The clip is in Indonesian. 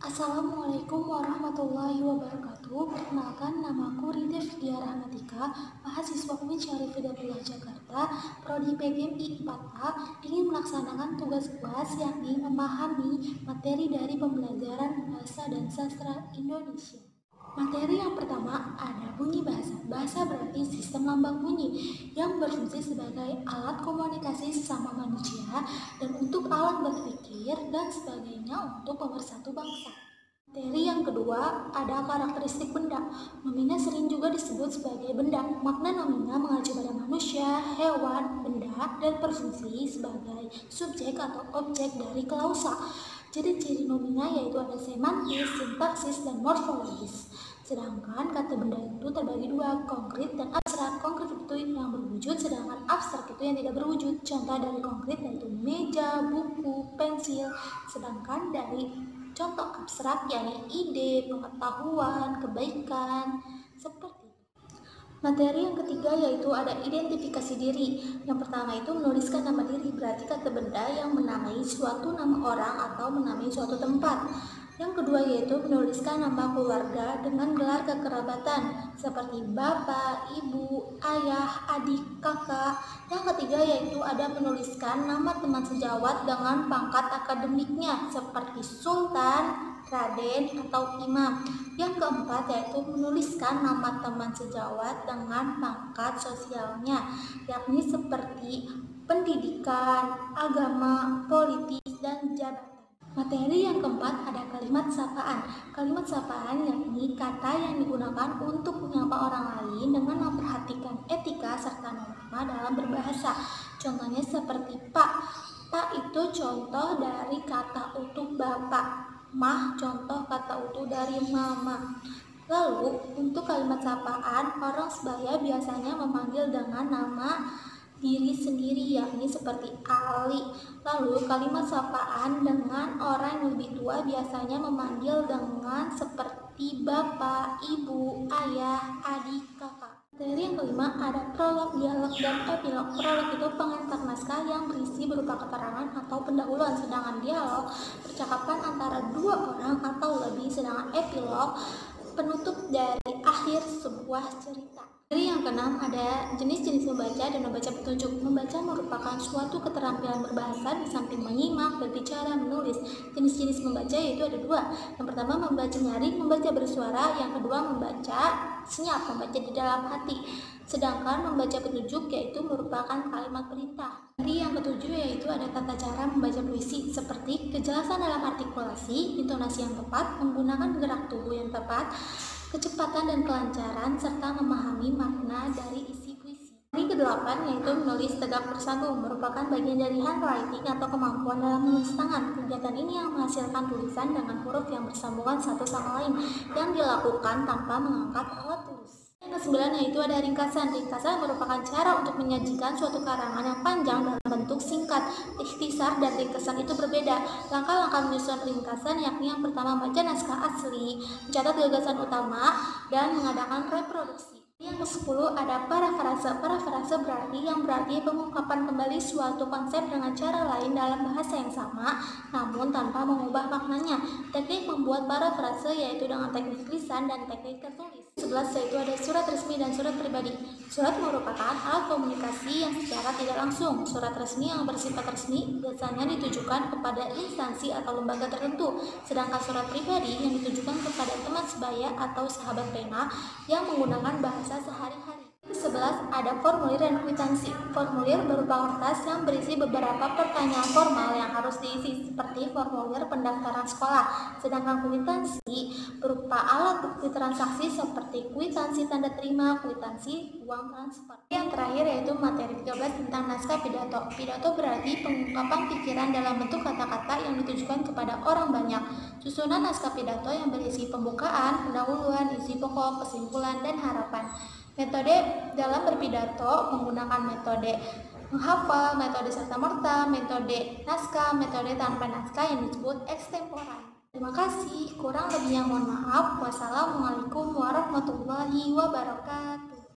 Assalamualaikum warahmatullahi wabarakatuh. Perkenalkan, namaku Rida Fidia Rahmatika, mahasiswa UIN Syarif Hidayatullah Jakarta, Prodi PGMI 4A, ingin melaksanakan tugas UAS yakni memahami materi dari pembelajaran bahasa dan sastra Indonesia. Materi yang pertama ada bunyi bahasa. Bahasa berarti sistem lambang bunyi yang berfungsi sebagai alat komunikasi sesama manusia dan untuk alat berpikir dan sebagainya untuk pemersatu bangsa. Materi yang kedua ada karakteristik benda. Nomina sering juga disebut sebagai benda. Makna nomina mengacu pada manusia, hewan, benda, dan berfungsi sebagai subjek atau objek dari klausa. Ciri-ciri nomina yaitu ada semantis, sintaksis, dan morfologis. Sedangkan kata benda itu terbagi dua, konkret dan abstrak. Konkret itu yang berwujud, sedangkan abstrak itu yang tidak berwujud. Contoh dari konkret yaitu meja, buku, pensil. Sedangkan dari contoh abstrak yakni ide, pengetahuan, kebaikan, seperti itu. Materi yang ketiga yaitu ada identifikasi diri. Yang pertama itu menuliskan nama diri, berarti kata benda yang menamai suatu nama orang atau menamai suatu tempat. Yang kedua yaitu menuliskan nama keluarga dengan gelar kekerabatan seperti bapak, ibu, ayah, adik, kakak. Yang ketiga yaitu ada menuliskan nama teman sejawat dengan pangkat akademiknya seperti sultan, raden, atau imam. Yang keempat yaitu menuliskan nama teman sejawat dengan pangkat sosialnya, yakni seperti pendidikan, agama, politik, dan jabatan. Materi yang keempat ada kalimat sapaan. Kalimat sapaan yakni kata yang digunakan untuk menyapa orang lain dengan memperhatikan etika serta norma dalam berbahasa. Contohnya seperti Pak. Pak itu contoh dari kata utuh bapak. Mah contoh kata utuh dari mama. Lalu untuk kalimat sapaan, orang sebaya biasanya memanggil dengan nama diri sendiri yakni seperti Ali. Lalu kalimat sapaan dengan orang yang lebih tua biasanya memanggil dengan seperti bapak, ibu, ayah, adik, kakak. Materi yang kelima ada prolog, dialog, dan epilog. Prolog itu pengantar naskah yang berisi berupa keterangan atau pendahuluan, sedangkan dialog percakapan antara dua orang atau lebih, sedangkan epilog penutup dari akhir sebuah cerita. Materi yang keenam ada jenis-jenis membaca dan membaca petunjuk. Membaca merupakan suatu keterampilan berbahasa di samping menyimak, berbicara, menulis. Jenis-jenis membaca yaitu ada dua. Yang pertama membaca nyaring, membaca bersuara. Yang kedua membaca senyap, membaca di dalam hati. Sedangkan membaca petunjuk yaitu merupakan kalimat perintah. Materi yang ketujuh yaitu ada tata cara membaca puisi seperti kejelasan dalam artikulasi, intonasi yang tepat, menggunakan gerak tubuh yang tepat, kecepatan dan kelancaran, serta memahami makna dari isi puisi. Materi ke-8 yaitu menulis tegak bersambung, merupakan bagian dari handwriting atau kemampuan dalam menulis tangan. Kegiatan ini yang menghasilkan tulisan dengan huruf yang bersambungan satu sama lain, yang dilakukan tanpa mengangkat alat tulis. Yang ke-9 yaitu ada ringkasan. Ringkasan merupakan cara untuk menyajikan suatu karangan yang panjang dalam bentuk singkat. Ikhtisar dan ringkasan itu berbeda. Langkah-langkah menyusun ringkasan yakni yang pertama baca naskah asli, mencatat gagasan utama, dan mengadakan reproduksi. Yang ke-10 ada parafrase. Parafrase berarti pengungkapan kembali suatu konsep dengan cara lain dalam bahasa yang sama, namun tanpa mengubah maknanya. Teknik membuat parafrase yaitu dengan teknik lisan dan teknik tertulis. 11 yaitu ada surat resmi dan surat pribadi. Surat merupakan alat komunikasi yang secara tidak langsung. Surat resmi yang bersifat resmi biasanya ditujukan kepada instansi atau lembaga tertentu, sedangkan surat pribadi yang ditujukan kepada teman sebaya atau sahabat pena yang menggunakan bahasa sehari-hari. 11 ada formulir dan kwitansi. Formulir berupa kertas yang berisi beberapa pertanyaan formal yang harus diisi seperti formulir pendaftaran sekolah. Sedangkan kwitansi berupa alat bukti transaksi seperti kwitansi tanda terima, kwitansi uang transfer. Yang terakhir yaitu materi 13 tentang naskah pidato. Pidato berarti pengungkapan pikiran dalam bentuk kata-kata yang ditujukan kepada orang banyak. Susunan naskah pidato yang berisi pembukaan, pendahuluan, isi pokok, kesimpulan, dan harapan. Metode dalam berpidato menggunakan metode menghafal, metode serta-merta, metode naskah, metode tanpa naskah yang disebut ekstempora. Terima kasih, kurang lebihnya mohon maaf. Wassalamualaikum warahmatullahi wabarakatuh.